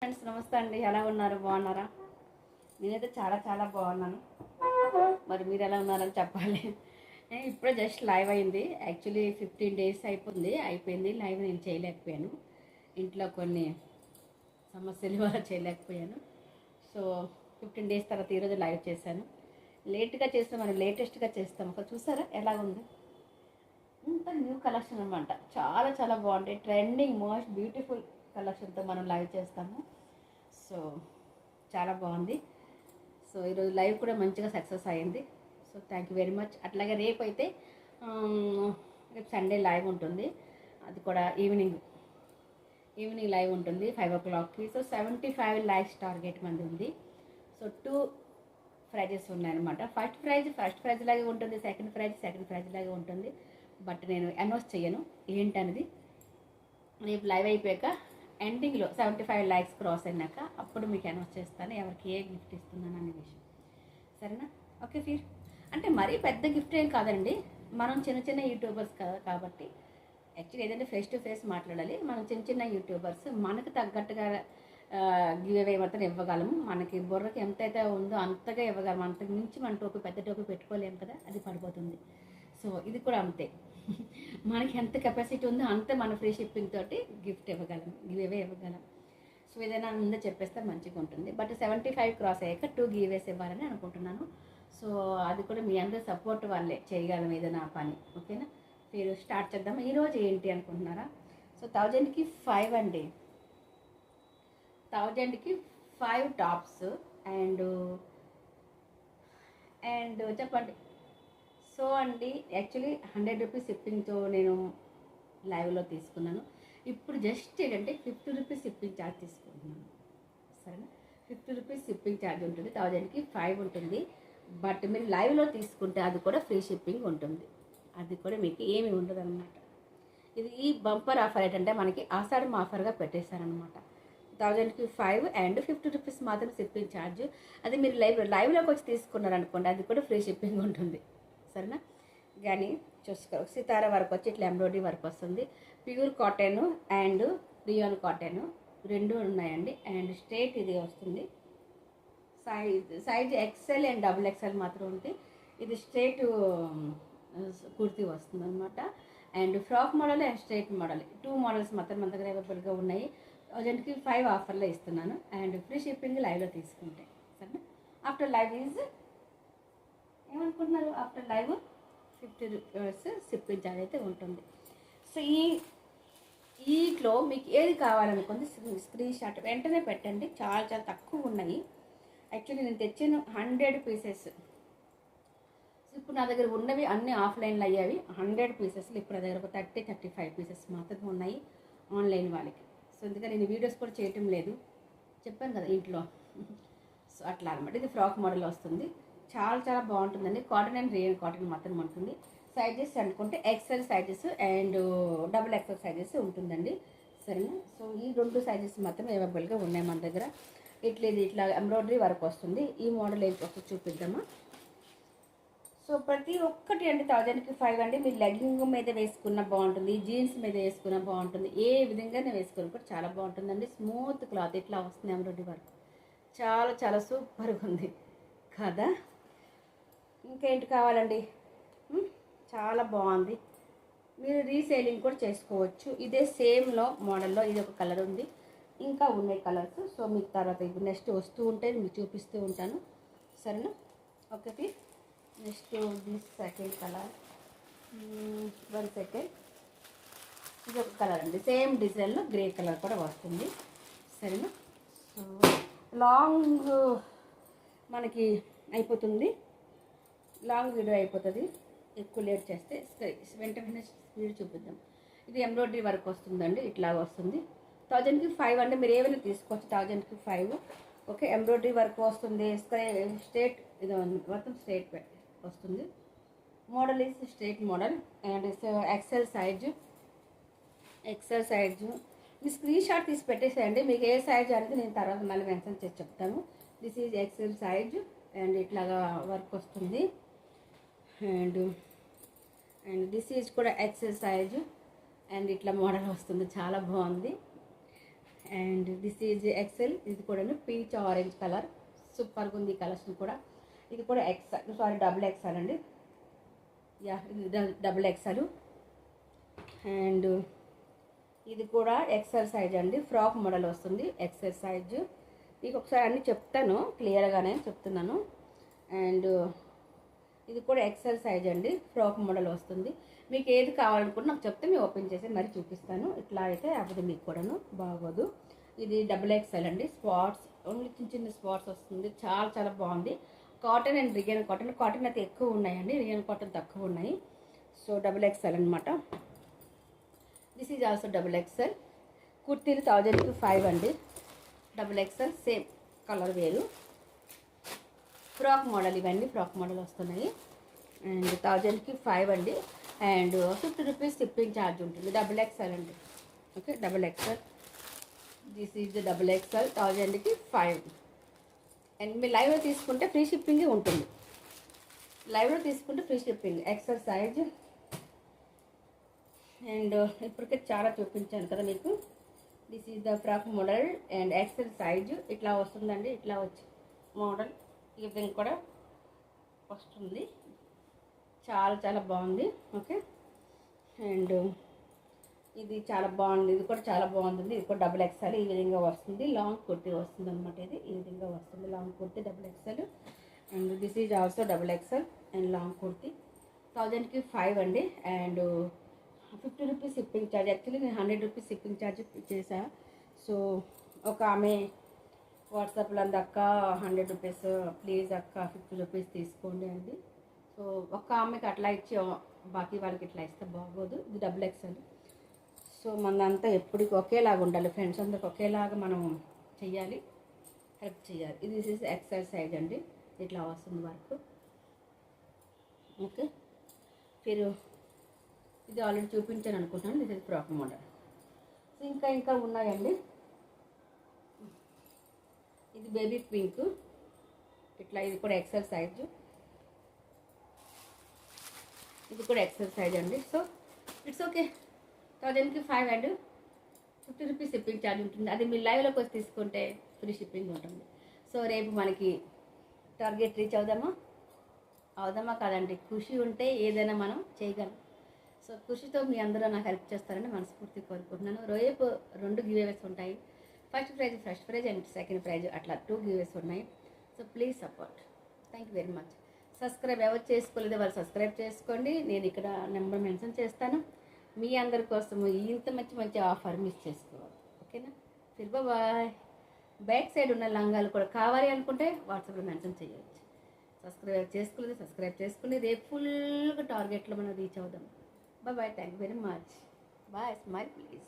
Friends నమస్తే అండి, ఎలా ఉన్నారు? బాగున్నారా? నేనైతే చాలా చాలా బాగున్నాను. మరి మీరు ఎలా ఉన్నారని చెప్పాలి. ఇప్పుడే జస్ట్ లైవ్ అయింది. యాక్చువల్లీ 15 days అయిపోయింది లైవ్. నేను చేయలేకపోయాను, ఇంట్లో కొన్ని సమస్యల వల్ల చేయలేకపోయాను. సో 15 days తర్వాత ఈరోజు లైవ్ చేశాను. లేట్గా చేస్తాం, మనం లేటెస్ట్గా చేస్తాం. ఒక చూసారా ఎలా ఉంది? ఇంత న్యూ కలెక్షన్ అనమాట. చాలా చాలా బాగుంటాయి. ట్రెండింగ్ మోస్ట్ బ్యూటిఫుల్ కలెక్షన్తో మనం లైవ్ చేస్తాము. సో చాలా బాగుంది. సో ఈరోజు లైవ్ కూడా మంచిగా సక్సెస్ అయ్యింది. So thank you very much. అట్లాగే రేపు అయితే రేపు సండే లైవ్ ఉంటుంది. అది కూడా ఈవినింగ్ లైవ్ ఉంటుంది 5 o'clockకి. సో 75 lakhs టార్గెట్ మంది ఉంది. సో 2 ప్రైజెస్ ఉన్నాయన్నమాట. ఫస్ట్ ప్రైజ్ లాగే ఉంటుంది, సెకండ్ ప్రైజ్ లాగే ఉంటుంది. బట్ నేను అనౌన్స్ చేయను ఏంటనేది. రేపు లైవ్ అయిపోయాక ఎండింగ్లో 75 lakhs క్రాస్ అయినాక అప్పుడు మీకు అనౌన్స్ చేస్తాను ఎవరికి ఏ గిఫ్ట్ ఇస్తున్నాను అనే విషయం. సరేనా? Okay fear. అంటే మరీ పెద్ద గిఫ్ట్ ఏం కాదండి. మనం చిన్న చిన్న యూట్యూబర్స్ కాబట్టి యాక్చువల్లీ ఏదంటే ఫేస్ టు ఫేస్ మాట్లాడాలి. మనం చిన్న యూట్యూబర్స్ మనకు తగ్గట్టుగా గివ్ అవే మాత్రం ఇవ్వగలము. మనకి బుర్రకి ఎంతైతే ఉందో అంతగా ఇవ్వగలము. అంతకు మించి మన టోపీ పెద్ద టోపీ పెట్టుకోలేము కదా, అది పడిపోతుంది. సో ఇది కూడా అంతే. మనకి ఎంత కెపాసిటీ ఉందో అంతే మన ఫ్రీ షిప్పింగ్ తోటి గిఫ్ట్ ఇవ్వగలం, గివ్ అవే ఇవ్వగలం. సో ఏదైనా ముందే చెప్పేస్తే మంచిగా ఉంటుంది. బట్ 75 క్రాస్ అయ్యాక 2 గివేస్ ఇవ్వాలని అనుకుంటున్నాను. సో అది కూడా మీ అందరూ సపోర్ట్ వల్లే చేయగలం ఏదైనా పని. ఓకేనా? మీరు స్టార్ట్ చేద్దాం. ఈరోజు ఏంటి అనుకుంటున్నారా? సో 1000కి 5 అండి. 1000కి 5 టాప్స్ అండ్ చెప్పండి. సో అండి, యాక్చువల్లీ 100 రూపీస్ షిప్పింగ్తో నేను లైవ్లో తీసుకున్నాను. ఇప్పుడు జస్ట్ ఏంటంటే 50 రూపీస్ షిప్పింగ్ ఛార్జ్ తీసుకుంటున్నాను. సరేనా? 50 రూపీస్ షిప్పింగ్ ఛార్జ్ ఉంటుంది. 1000కి 5 ఉంటుంది. బట్ మీరు లైవ్లో తీసుకుంటే అది కూడా ఫ్రీ షిప్పింగ్ ఉంటుంది. అది కూడా మీకు ఏమి ఉండదు అనమాట. ఇది ఈ బంపర్ ఆఫర్ ఏంటంటే మనకి ఆషాఢం ఆఫర్గా పెట్టేశారనమాట. 1000కి 5 అండ్ 50 రూపీస్ మాత్రం షిప్పింగ్ ఛార్జ్. అది మీరు లైవ్లోకి వచ్చి తీసుకున్నారనుకోండి, అది కూడా ఫ్రీ షిప్పింగ్ ఉంటుంది. సరేనా? కానీ చూసుకోరు. సితారా వర్క్ వచ్చి ఇట్లా ఎంబ్రాయిడరీ వర్క్ వస్తుంది. Pure cotton and rayon cotton రెండు ఉన్నాయండి. అండ్ స్ట్రేట్ ఇది వస్తుంది. సైజ్ XL అండ్ XXL మాత్రం ఉంది. ఇది స్ట్రేట్ కుర్తీ వస్తుంది అనమాట. And frock model and straight model 2 models మాత్రం మన దగ్గర అవైలబుల్గా ఉన్నాయి. 1000కి 5 ఆఫర్లో ఇస్తున్నాను. అండ్ ఫ్రీ షిప్పింగ్ లైవ్లో తీసుకుంటే. సరేనా? ఆఫ్టర్ లైవ్ ఈజ్ ఏమనుకుంటున్నారు? After live 50 rupees shipping charge అయితే ఉంటుంది. సో ఈట్లో మీకు ఏది కావాలనుకుంది స్క్రీన్ షాట్ వెంటనే పెట్టండి. చాలా చాలా తక్కువ ఉన్నాయి. యాక్చువల్లీ నేను తెచ్చాను 100 పీసెస్. ఇప్పుడు నా దగ్గర ఉన్నవి అన్నీ ఆఫ్లైన్లో అయ్యేవి. 100 పీసెస్లు ఇప్పుడు నా దగ్గర ఒక 35 పీసెస్ మాత్రమే ఉన్నాయి ఆన్లైన్ వాళ్ళకి. సో అందుకని నేను వీడియోస్ కూడా చేయటం లేదు, చెప్పాను కదా ఇంట్లో. సో అట్లా అనమాట. ఇది ఫ్రాక్ మోడల్ వస్తుంది. చాలా చాలా బాగుంటుందండి. కాటన్ అండ్ రియల్ కాటన్ మాత్రం ఉంటుంది. సైజెస్ అనుకుంటే XL sizes and XXL sizes ఉంటుందండి. సరేనా? సో ఈ 2 సైజెస్ మాత్రం అవైలబుల్గా ఉన్నాయి మన దగ్గర. ఇట్లా ఎంబ్రాయిడరీ వర్క్ వస్తుంది. ఈ మోడల్ ఒకటి చూపిద్దామా? సో ప్రతి ఒక్కటి అండి 1000కి 5 అండి. మీరు లెగ్గింగ్ మీద వేసుకున్న బాగుంటుంది, జీన్స్ మీద వేసుకున్న బాగుంటుంది, ఏ విధంగా వేసుకుని కూడా చాలా బాగుంటుందండి. స్మూత్ క్లాత్ ఇట్లా వస్తుంది. ఎంబ్రాయిడరీ వర్క్ చాలా చాలా సూపర్గా ఉంది కదా. ఇంకేంటి కావాలండి? చాలా బాగుంది. మీరు రీసేలింగ్ కూడా చేసుకోవచ్చు. ఇదే సేమ్లో మోడల్లో ఇది ఒక కలర్ ఉంది, ఇంకా ఉన్నాయి కలర్స్. సో మీకు తర్వాత ఇప్పుడు నెక్స్ట్ వస్తూ ఉంటే మీకు చూపిస్తూ ఉంటాను. సరేనా? Okay. Next this second colour. 1 second. ఇది ఒక కలర్ అండి. సేమ్ డిజైన్లో గ్రే కలర్ కూడా వస్తుంది. సరేనా? సో లాంగ్ మనకి అయిపోతుంది, లాంగ్ వీడియో అయిపోతుంది. ఎక్కువ లేట్ చేస్తే వెంటనే వీడియో చూపిద్దాం. ఇది ఎంబ్రాయిడరీ వర్క్ వస్తుందండి. ఇట్లా వస్తుంది. 1000కి 5 అంటే మీరు ఏమైనా తీసుకోవచ్చు. 1000కి 5. ఓకే. ఎంబ్రాయిడరీ వర్క్ వస్తుంది. స్ట్రేట్ ఇది మొత్తం స్ట్రేట్ వస్తుంది. Model is straight model and XL size. Me screen shot తీసి పెట్టేసేయండి. మీకు ఏ సైజ్ అనేది నేను తర్వాత మళ్ళీ మెన్షన్ చేసి చెప్తాను. This is XL size and ఇట్లాగా వర్క్ వస్తుంది. అండ్ దిస్ ఈజ్ కూడా XL సైజు అండ్ ఇట్లా మోడల్ వస్తుంది. చాలా బాగుంది. And this is XL. ఇది కూడా పీచ్ ఆరెంజ్ కలర్, సూపర్గా ఉంది ఈ కలెక్షన్ కూడా. ఇది కూడా ఎక్సెల్, సారీ డబుల్ ఎక్సెల్ అండి. యా, ఇది డబుల్ ఎక్సెల్. అండ్ ఇది కూడా ఎక్సెల్ సైజ్ అండి, ఫ్రాక్ మోడల్ వస్తుంది ఎక్సెల్ సైజు. మీకు ఒకసారి అన్నీ చెప్తాను, క్లియర్గానే చెప్తున్నాను. అండ్ ఇది కూడా ఎక్సెల్ సైజ్ అండి, ఫ్రాక్ మోడల్ వస్తుంది. మీకు ఏది కావాలనుకుంటే నాకు చెప్తే మేము ఓపెన్ చేసి మరి చూపిస్తాను. ఇట్లా అయితే అవ్వదు మీకు కూడాను, బాగోదు. ఇది డబుల్ ఎక్సెల్ అండి, స్పాట్స్ ఓన్లీ చిన్న చిన్న స్పాట్స్ వస్తుంది. చాలా చాలా బాగుంది. Cotton and rayon cotton. Cotton అయితే ఎక్కువ ఉన్నాయండి, రియన్ కాటన్ తక్కువ ఉన్నాయి. సో డబుల్ ఎక్సెల్ అనమాట. This is also double XL. కుర్తీలు 1000కి 5 అండి. డబుల్ ఎక్సెల్ సేమ్ కలర్ వేరు. ఫ్రాక్ మోడల్, ఇవన్నీ ఫ్రాక్ మోడల్ వస్తున్నాయి. అండ్ 1000కి 5 అండి. అండ్ 50 రూపీస్ షిప్పింగ్ ఛార్జ్ ఉంటుంది. డబుల్ ఎక్సెల్ అండి. Okay, double XL. This is double XL, 1000కి 5. అండ్ మీరు లైవ్లో తీసుకుంటే ఫ్రీ షిప్పింగే ఉంటుంది. లైవ్లో తీసుకుంటే free shipping. XL size. And ఇప్పటికే చాలా చూపించాను కదా మీకు. This is the frock model and XL size ఇట్లా వస్తుందండి. ఇట్లా వచ్చి మోడల్ ఈ విధంగా కూడా వస్తుంది. చాలా చాలా బాగుంది. ఓకే, అండ్ ఇది చాలా బాగుంది. ఇది కూడా చాలా బాగుంటుంది. ఇది కూడా డబుల్ ఎక్సెల్ ఈ విధంగా వస్తుంది. లాంగ్ కుర్తీ వస్తుంది అనమాట. ఇది ఈ విధంగా వస్తుంది long kurti, double XL. And this is also double XL and long kurti. 1000కి 5 అండి. And 50 rupees shipping charge. Actually నేను 100 రూపీస్ షిప్పింగ్ ఛార్జ్ చేసా. సో ఒక ఆమె వాట్సాప్లో అంది, అక్క 100 రూపీస్ ప్లీజ్ అక్క 50 రూపీస్ తీసుకోండి అండి. సో ఒక్క ఆమెకి అట్లా ఇచ్చి బాకీ వాళ్ళకి ఇట్లా ఇస్తే బాగోదు. ఇది డబుల్ ఎక్సెల్. సో మనంతా ఎప్పటికీ ఒకేలాగా ఉండాలి, ఫ్రెండ్స్ అందరికి ఒకేలాగా మనం చెయ్యాలి, హెల్ప్ చేయాలి. ఇది ఎక్సెల్ సైజ్ అండి, ఇట్లా వస్తుంది వర్క్. ఓకే, మీరు ఇది ఆల్రెడీ చూపించాను అనుకుంటున్నాను. ఇది ఫ్రాక్ మోడల్. సో ఇంకా ఉన్నాయండి. ఇది బేబీ పింక్ ఇట్లా. ఇది కూడా ఎక్సెల్ సైజు. ఇది కూడా ఎక్సెల్ సైజ్ అండి. So it's okay. 1000కి 5 అండ్ 50 రూపీస్ షిప్పింగ్ ఛార్జ్ ఉంటుంది. అది మీరు లైవ్లోకి వచ్చి తీసుకుంటే ఫ్రీ షిప్పింగ్ ఉంటుంది. సో రేపు మనకి టార్గెట్ రీచ్ అవుదామా కాదండి. ఖుషి ఉంటే ఏదైనా మనం చేయగలం. సో ఖుషితో మీ అందరూ నాకు హెల్ప్ చేస్తారని మనస్ఫూర్తి కోరుకుంటున్నాను. రేపు 2 గివేవేస్ ఉంటాయి. First prize and second prize, అట్లా 2 గివేవేస్ ఉన్నాయి. So please support. Thank you very much. Subscribe ఎవరు చేసుకోలేదో వాళ్ళు సబ్స్క్రైబ్ చేసుకోండి. నేను ఇక్కడ నెంబర్ మెన్షన్ చేస్తాను. మీ అందరి కోసము ఇంత మంచి ఆఫర్ మిస్ చేసుకోవాలి. ఓకేనా? ఫిర్ బాయ్. బ్యాక్ సైడ్ ఉన్న లంగాలు కూడా కావాలి అనుకుంటే వాట్సాప్లో మెన్షన్ చేయవచ్చు. సబ్స్క్రైబ్ చేసుకోండి. రేపు ఫుల్గా టార్గెట్లో మనం రీచ్ అవుదాం. Bye. Thank you very much. Bye. Smile please.